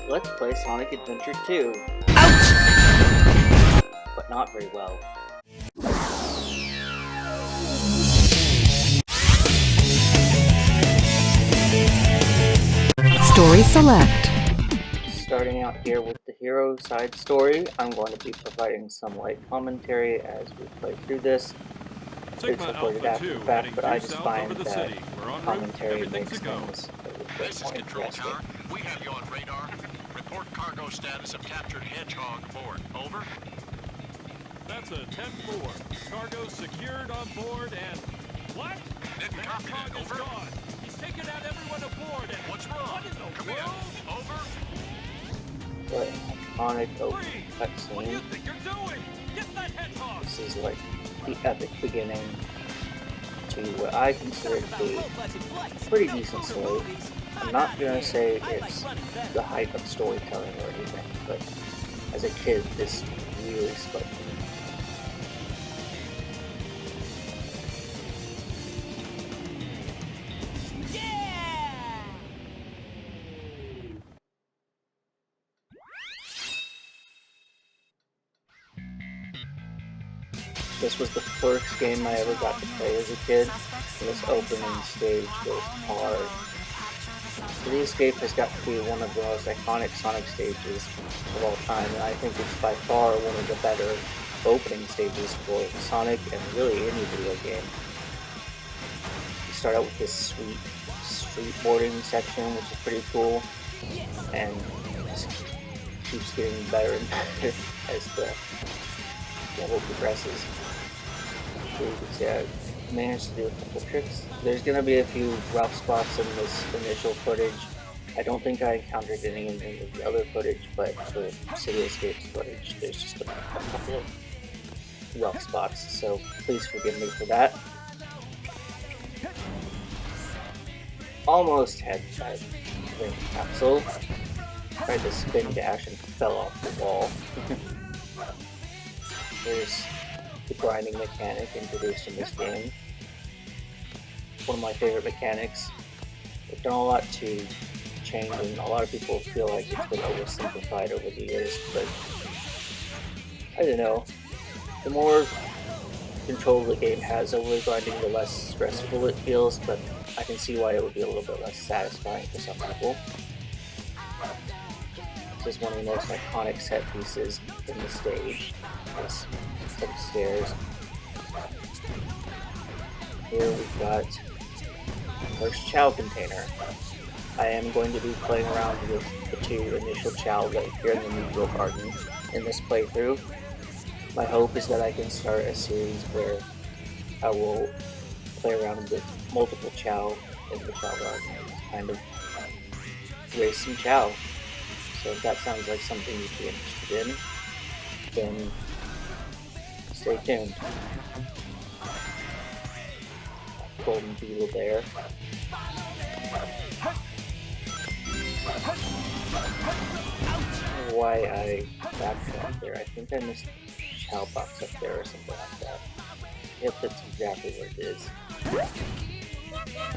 Let's play Sonic Adventure 2. Ouch! But not very well. Story select. Starting out here with the hero side story, I'm going to be providing some light commentary as we play through this. It's recorded after the fact, but I just find that commentary makes things a little bit more interesting. Tower, we have you on radar. Report cargo status of captured Hedgehog aboard. Over. That's a 10-4. Cargo secured on board and... What? Didn't copy that. Hedgehog is Over. gone. He's taken out everyone aboard and... What's wrong? What in the Come world? in. Over. But iconic opening Freeze! What do you cutscene. think you're doing? Get that hedgehog! This is like the epic beginning to what I consider to be a pretty decent story. I'm not gonna say it's the height of storytelling or anything, but as a kid, this really spoke to me. This was the first game I ever got to play as a kid. This opening stage goes hard. The Escape has got to be one of the most iconic Sonic stages of all time, and I think it's by far one of the better opening stages for Sonic and really any video game. You start out with this sweet streetboarding section, which is pretty cool, and it just keeps getting better and better as the level progresses. So you can see I managed to do a couple tricks. There's going to be a few rough spots in this initial footage. I don't think I encountered any in the other footage, but for City Escapes footage, there's just a couple of rough spots, so please forgive me for that. Almost had that ring capsule. Tried to spin dash and fell off the wall. There's the grinding mechanic introduced in this game. One of my favorite mechanics. They've done a lot to change, and a lot of people feel like it's been oversimplified over the years, but I don't know. The more control the game has over grinding, the less stressful it feels, but I can see why it would be a little bit less satisfying for some people. This is one of the most iconic set pieces in the stage. This set of stairs. Here we've got the first Chao container. I am going to be playing around with the two initial Chao that appear in the Neutral Garden in this playthrough. My hope is that I can start a series where I will play around with multiple Chao in the Chao Garden and kind of raise some Chao. So if that sounds like something you'd be interested in, then stay tuned. Golden Beetle there. Why I backtracked there. I think I missed the Chao box up there or something like that. Yep, that's exactly what it is.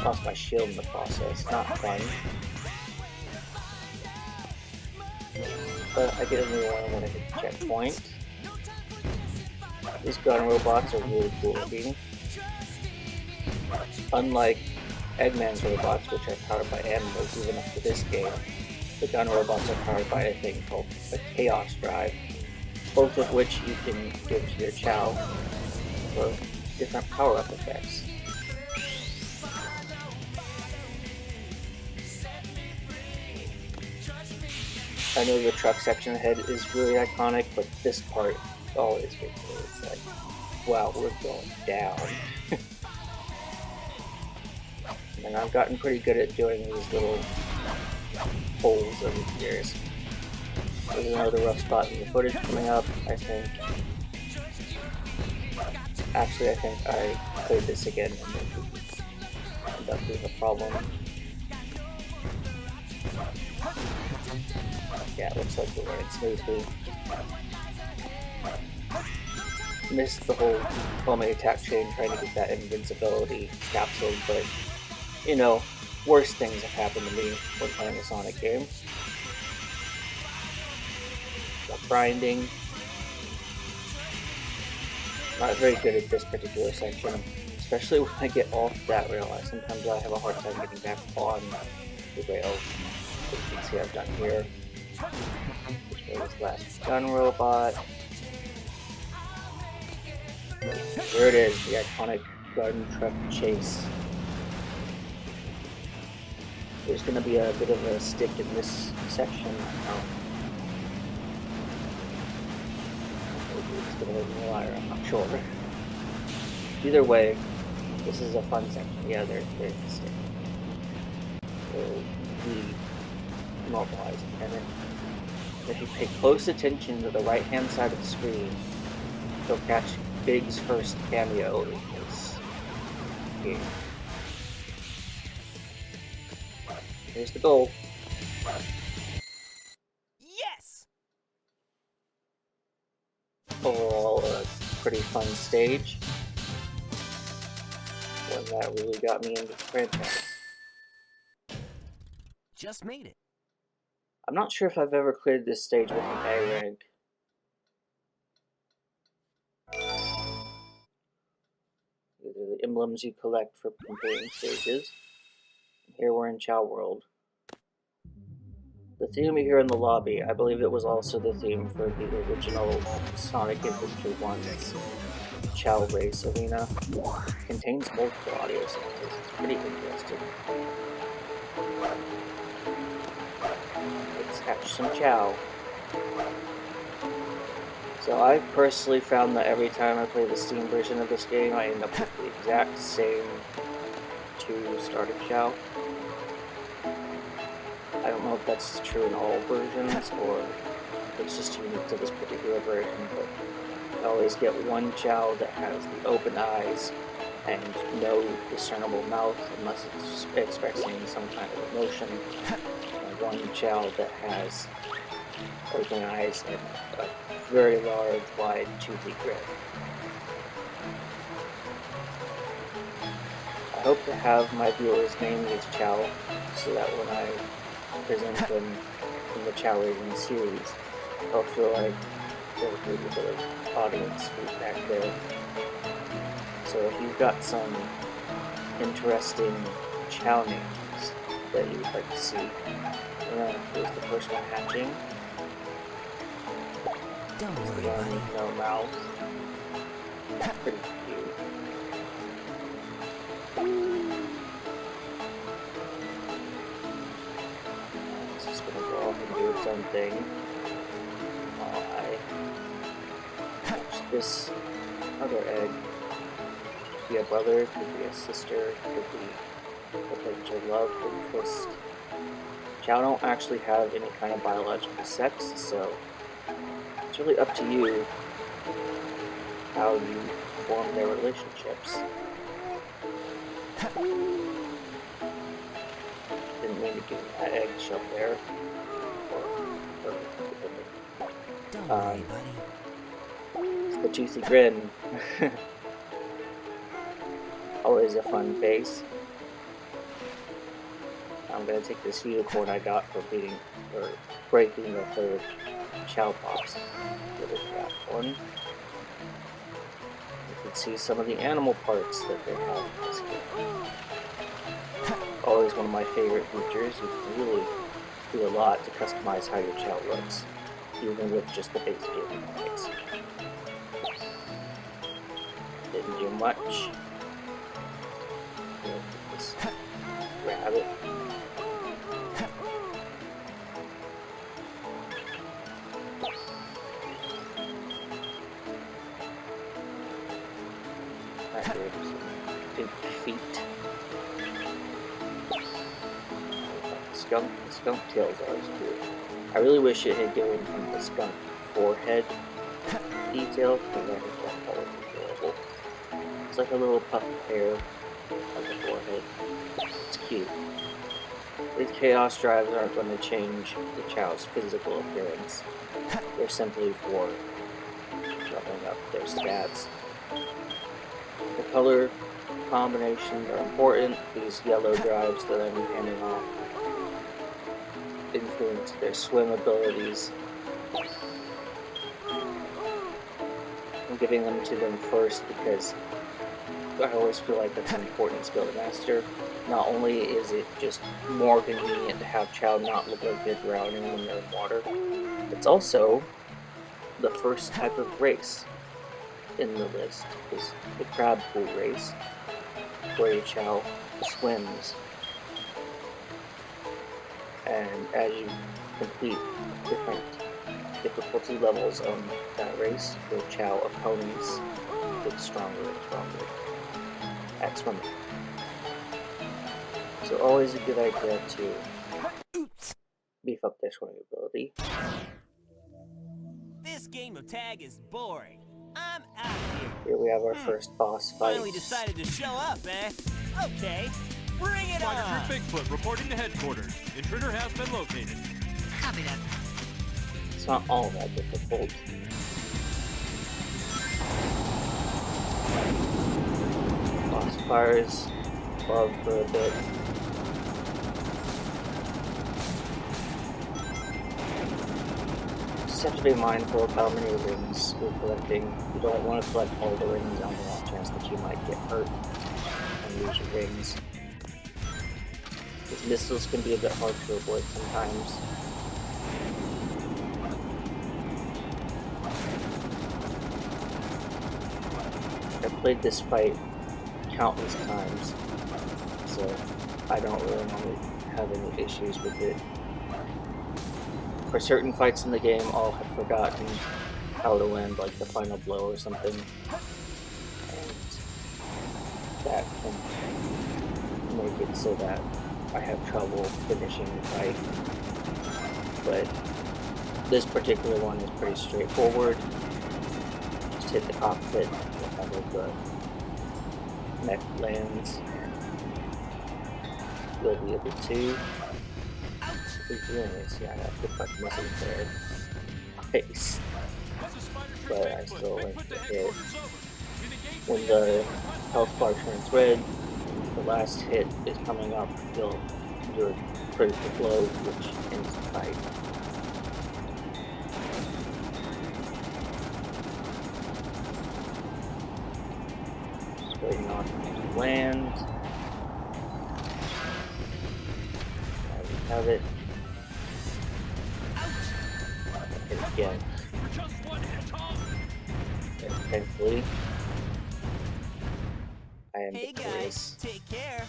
Lost my shield in the process. Not fun. But I get a new one when I hit the checkpoint. These gun robots are really cool looking. Unlike Eggman's robots, which are powered by animals even up to this game, the gun robots are powered by a thing called a Chaos Drive, both of which you can give to your Chao for different power-up effects. I know the truck section ahead is really iconic, but this part always gets me. It's like, wow, we're going down. And I've gotten pretty good at doing these little holes over the years. There's another rough spot in the footage coming up, I think. Actually, I think I played this again and then end up with a problem. Yeah, it looks like we're running smoothly. Missed the whole homing attack chain trying to get that invincibility capsule, but you know, worse things have happened to me when playing a Sonic game. Grinding. Not very good at this particular section, especially when I get off that rail. Sometimes I have a hard time getting back on the rail. As you can see, I've done here. This was last gun robot. There it is, the iconic gun truck chase. There's going to be a bit of a stick in this section. It's going to be a liar, I'm not sure. Either way, this is a fun section. Yeah, there's the stick. We'll be normalizing. And then if you pay close attention to the right-hand side of the screen, you'll catch Big's first cameo in this game. Here's the goal. Yes! Overall, a pretty fun stage. One that really got me into the franchise. Just made it. I'm not sure if I've ever cleared this stage with an A rank. These are the emblems you collect for completing stages. Here we're in Chao World. The theme you hear in the lobby, I believe it was also the theme for the original Sonic Adventure 1's Chao Race Arena. It contains multiple audio samples. It's pretty interesting. Let's catch some Chao. So I've personally found that every time I play the Steam version of this game, I end up with the exact same 2 starting Chao. I don't know if that's true in all versions, or if it's just unique to this particular version, but I always get one Chao that has the open eyes and no discernible mouth unless it's expressing some kind of emotion, and one Chao that has open eyes and a very large, wide, toothy grin. I hope to have my viewers name these Chao so that when I present them in the Chao Raising series, they'll feel like there'll be a bit of audience feedback there. So if you've got some interesting Chao names that you'd like to see, here's the first one hatching. Don't This worry, one buddy. with no mouth. Pretty cute. It's just gonna go off and do its own thing while I hatch this other egg. Could be a brother, could be a sister, could be a potential love interest. Chao don't actually have any kind of biological sex, so it's really up to you how you form their relationships. Didn't mean to give that eggshell there. Don't worry, buddy. It's the toothy grin. Always a fun face. I'm gonna take this unicorn I got for breaking the third Chao Pops. Get rid of that one. You can see some of the animal parts that they have in this game. Always one of my favorite features. You can really do a lot to customize how your Chao looks, even with just the base game mechanics. Didn't do much. Just grab it. Big feet. the skunk tails are always cute. I really wish it had given him the skunk forehead detail, because I think that would be adorable. It's like a little puff of hair on the forehead. It's cute. These Chaos Drives aren't going to change the Chow's physical appearance. They're simply for leveling up their stats. The color combinations are important. These yellow drives that I'm handing off influence their swim abilities. I'm giving them to them first because I always feel like that's an important skill to master. Not only is it just more convenient to have Chow not look like they're drowning when they're in water, it's also the first type of race in the list, is the crab pool race, where your Chow swims. And as you complete different difficulty levels on that race, your Chow opponents get stronger and stronger at swimming. So always a good idea to beef up their swimming ability. This game of tag is boring. I'm out of here. Here we have our first boss fight. Finally decided to show up, eh? Okay, bring it Spider on! Troop Bigfoot reporting to headquarters. Intruder has been located. Copy that. It's not all that difficult. Boss fires above for a bit. Just have to be mindful of how many rings you're collecting. You don't want to collect all the rings on the off chance that you might get hurt and lose your rings. These missiles can be a bit hard to avoid sometimes. I've played this fight countless times, so I don't really have any issues with it. For certain fights in the game, I'll have forgotten how to land like the final blow or something, and that can make it so that I have trouble finishing the fight. But this particular one is pretty straightforward. Just hit the cockpit whenever the mech lands, and you'll be able to. Yeah, I have to put nothing there. Nice. But I still like to hit. When the health bar turns red, the last hit is coming up, you'll do a critical blow, which ends the fight. Just waiting on it to land. There we have it. And again. And thankfully, I am Hey victorious. guys, take care.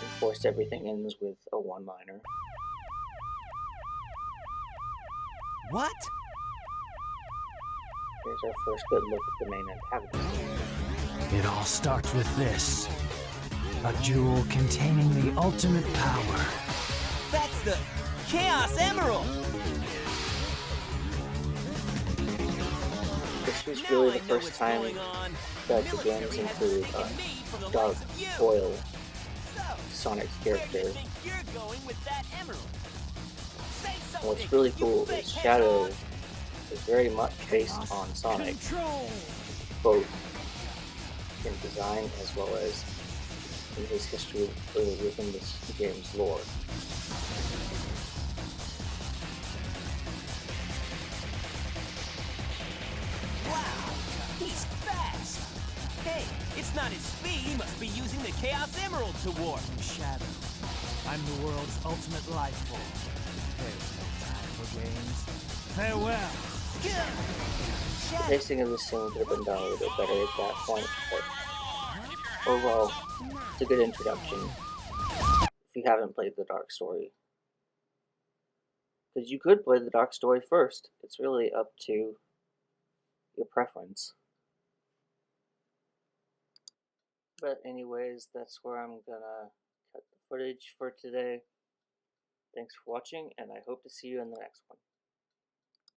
Of course, everything ends with a one-liner. What? Here's our first good look at the main antagonist. It all starts with this. A jewel containing the ultimate power. That's the Chaos Emerald! This was Now really I the know first what's time going on. that the Military games has include taken me from the Dark likes of you. Foil, So, Sonic's where do character. you think you're going with that emerald? Say something, What's really you cool big is Shadow hedgehog. is very much based on Sonic, both in design as well as in his history within this game's lore. Wow, he's fast. Hey, it's not his speed. He must be using the Chaos Emerald to warp. Shadow. I'm the world's ultimate life form. There's no time for games. Farewell. The Shadow. pacing of this scene could have been done a little bit better at that point, but overall, it's a good introduction if you haven't played the Dark Story. Because you could play the Dark Story first. It's really up to your preference. But anyways, that's where I'm gonna cut the footage for today. Thanks for watching, and I hope to see you in the next one.